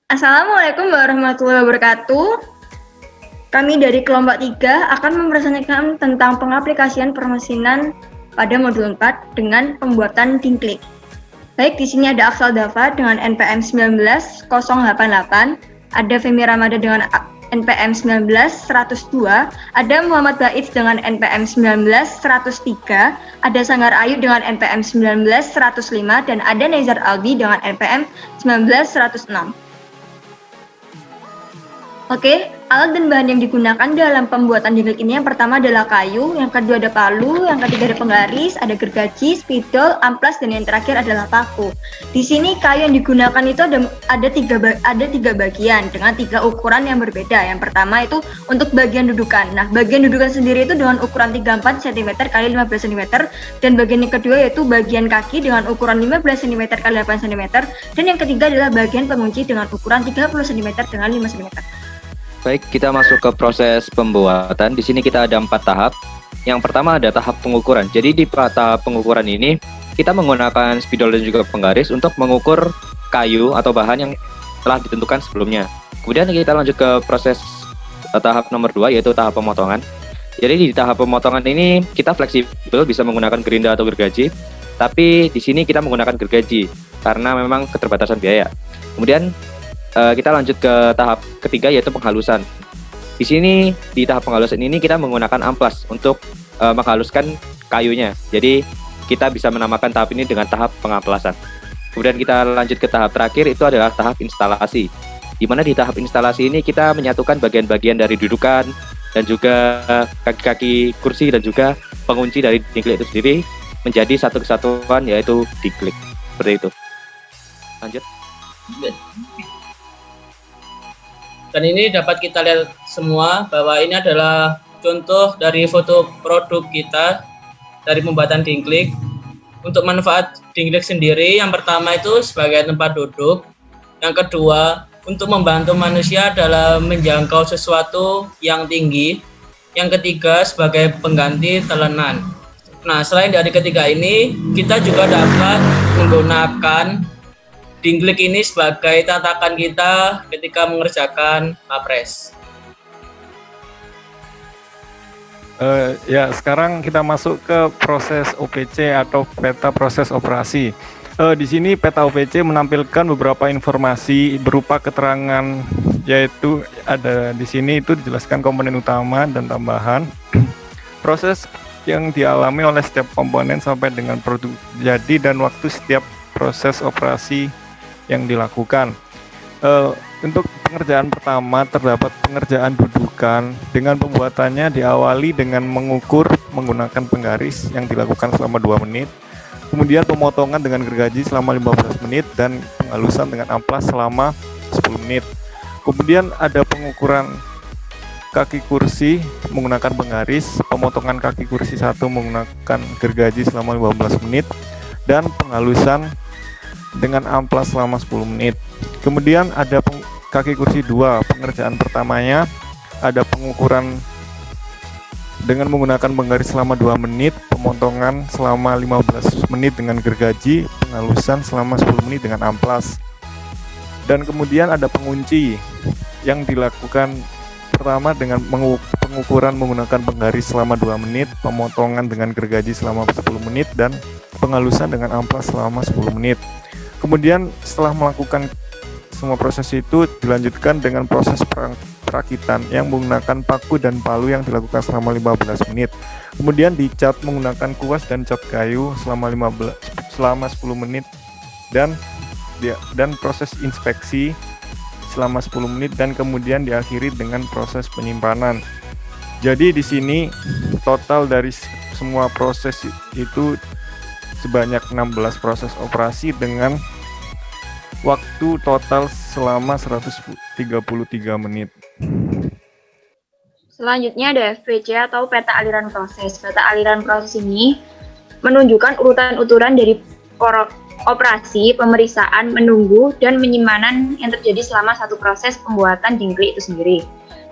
Assalamualaikum warahmatullahi wabarakatuh. Kami dari kelompok 3 akan mempresentasikan tentang pengaplikasian permesinan pada modul 4 dengan pembuatan dingklik. Baik, di sini ada Aksal Dava dengan NPM 19088, ada Femi Ramada dengan NPM 19102, ada Muhammad Baiz dengan NPM 19103, ada Sanggar Ayu dengan NPM 19105, dan ada Nezar Albi dengan NPM 19106. Oke, alat dan bahan yang digunakan dalam pembuatan dingklik ini yang pertama adalah kayu, yang kedua ada palu, yang ketiga ada penggaris, ada gergaji, spidol, amplas, dan yang terakhir adalah paku. Di sini kayu yang digunakan itu ada tiga bagian dengan 3 ukuran yang berbeda. Yang pertama itu untuk bagian dudukan. Nah, bagian dudukan sendiri itu dengan ukuran 34 cm x 15 cm, dan bagian yang kedua yaitu bagian kaki dengan ukuran 15 cm x 8 cm, dan yang ketiga adalah bagian pengunci dengan ukuran 30 cm dengan 5 cm. Baik, kita masuk ke proses pembuatan. Di sini kita ada 4 tahap. Yang pertama ada tahap pengukuran. Jadi di tahap pengukuran ini kita menggunakan spidol dan juga penggaris untuk mengukur kayu atau bahan yang telah ditentukan sebelumnya. Kemudian kita lanjut ke proses tahap nomor 2, yaitu tahap pemotongan. Jadi di tahap pemotongan ini kita fleksibel, bisa menggunakan gerinda atau gergaji. Tapi di sini kita menggunakan gergaji karena memang keterbatasan biaya. Kemudian kita lanjut ke tahap ketiga, yaitu penghalusan. Di sini di tahap penghalusan ini kita menggunakan amplas untuk menghaluskan kayunya. Jadi kita bisa menamakan tahap ini dengan tahap pengamplasan. Kemudian kita lanjut ke tahap terakhir, itu adalah tahap instalasi. Di mana di tahap instalasi ini kita menyatukan bagian-bagian dari dudukan dan juga kaki-kaki kursi dan juga pengunci dari dingklik itu sendiri menjadi satu kesatuan, yaitu dingklik. Seperti itu. Lanjut. Dan ini dapat kita lihat semua bahwa ini adalah contoh dari foto produk kita dari pembuatan dingklik. Untuk manfaat dingklik sendiri, yang pertama itu sebagai tempat duduk, yang kedua untuk membantu manusia dalam menjangkau sesuatu yang tinggi, yang ketiga sebagai pengganti telenan. Nah, selain dari ketiga ini, kita juga dapat menggunakan dingklik ini sebagai tatakan kita ketika mengerjakan lapres. Ya, sekarang kita masuk ke proses OPC atau peta proses operasi. Di sini peta OPC menampilkan beberapa informasi berupa keterangan, yaitu ada di sini itu dijelaskan komponen utama dan tambahan, proses yang dialami oleh setiap komponen sampai dengan produk jadi, dan waktu setiap proses operasi yang dilakukan. Untuk pengerjaan pertama terdapat pengerjaan dudukan, dengan pembuatannya diawali dengan mengukur menggunakan penggaris yang dilakukan selama 2 menit, kemudian pemotongan dengan gergaji selama 15 menit, dan penghalusan dengan amplas selama 10 menit. Kemudian ada pengukuran kaki kursi menggunakan penggaris, pemotongan kaki kursi 1 menggunakan gergaji selama 15 menit, dan penghalusan dengan amplas selama 10 menit. Kemudian ada kaki kursi 2, pengerjaan pertamanya ada pengukuran dengan menggunakan penggaris selama 2 menit, pemotongan selama 15 menit dengan gergaji, penghalusan selama 10 menit dengan amplas. Dan kemudian ada pengunci yang dilakukan pertama dengan pengukuran menggunakan penggaris selama 2 menit, pemotongan dengan gergaji selama 10 menit, dan penghalusan dengan amplas selama 10 menit. Kemudian setelah melakukan semua proses itu dilanjutkan dengan proses perakitan yang menggunakan paku dan palu yang dilakukan selama 15 menit. Kemudian dicat menggunakan kuas dan cat kayu selama 10 menit, dan proses inspeksi selama 10 menit, dan kemudian diakhiri dengan proses penyimpanan. Jadi di sini total dari semua proses itu sebanyak 16 proses operasi dengan waktu total selama 133 menit. Selanjutnya ada FPC atau peta aliran proses. Peta aliran proses ini menunjukkan urutan dari operasi, pemeriksaan, menunggu, dan penyimpanan yang terjadi selama satu proses pembuatan dingklik itu sendiri.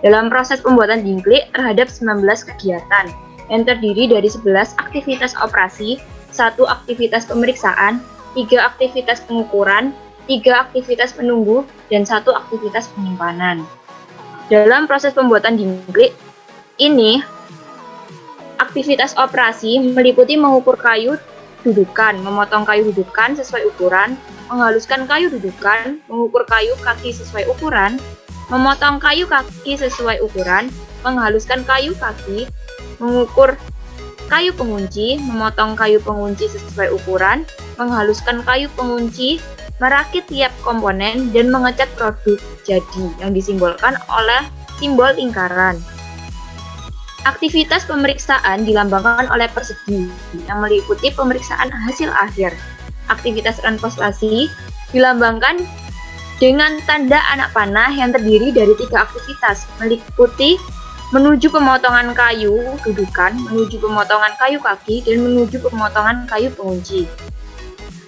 Dalam proses pembuatan dingklik terhadap 19 kegiatan yang terdiri dari 11 aktivitas operasi, 1 aktivitas pemeriksaan, 3 aktivitas pengukuran, 3 aktivitas menunggu, dan 1 aktivitas penyimpanan. Dalam proses pembuatan dingklik ini, aktivitas operasi meliputi mengukur kayu dudukan, memotong kayu dudukan sesuai ukuran, menghaluskan kayu dudukan, mengukur kayu kaki sesuai ukuran, memotong kayu kaki sesuai ukuran, menghaluskan kayu kaki, mengukur kayu pengunci, memotong kayu pengunci sesuai ukuran, menghaluskan kayu pengunci, merakit tiap komponen, dan mengecat produk jadi yang disimbolkan oleh simbol lingkaran. Aktivitas pemeriksaan dilambangkan oleh persegi yang meliputi pemeriksaan hasil akhir. Aktivitas translasi dilambangkan dengan tanda anak panah yang terdiri dari 3 aktivitas, meliputi menuju pemotongan kayu dudukan, menuju pemotongan kayu kaki, dan menuju pemotongan kayu pengunci.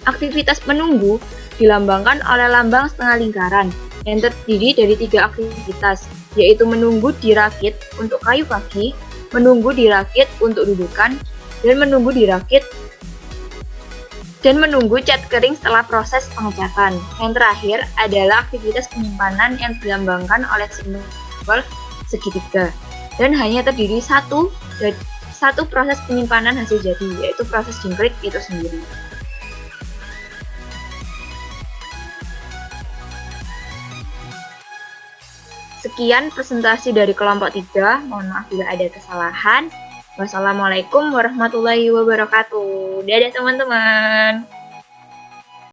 Aktivitas menunggu dilambangkan oleh lambang setengah lingkaran yang terdiri dari 3 aktivitas, yaitu menunggu dirakit untuk kayu kaki, menunggu dirakit untuk dudukan, dan menunggu dirakit dan menunggu cat kering setelah proses pengecatan. Yang terakhir adalah aktivitas penyimpanan yang dilambangkan oleh simbol segitiga dan hanya terdiri satu proses penyimpanan hasil jadi, yaitu proses dingklik itu sendiri. Sekian presentasi dari kelompok 3. Mohon maaf bila ada kesalahan. Wassalamualaikum warahmatullahi wabarakatuh. Dadah teman-teman.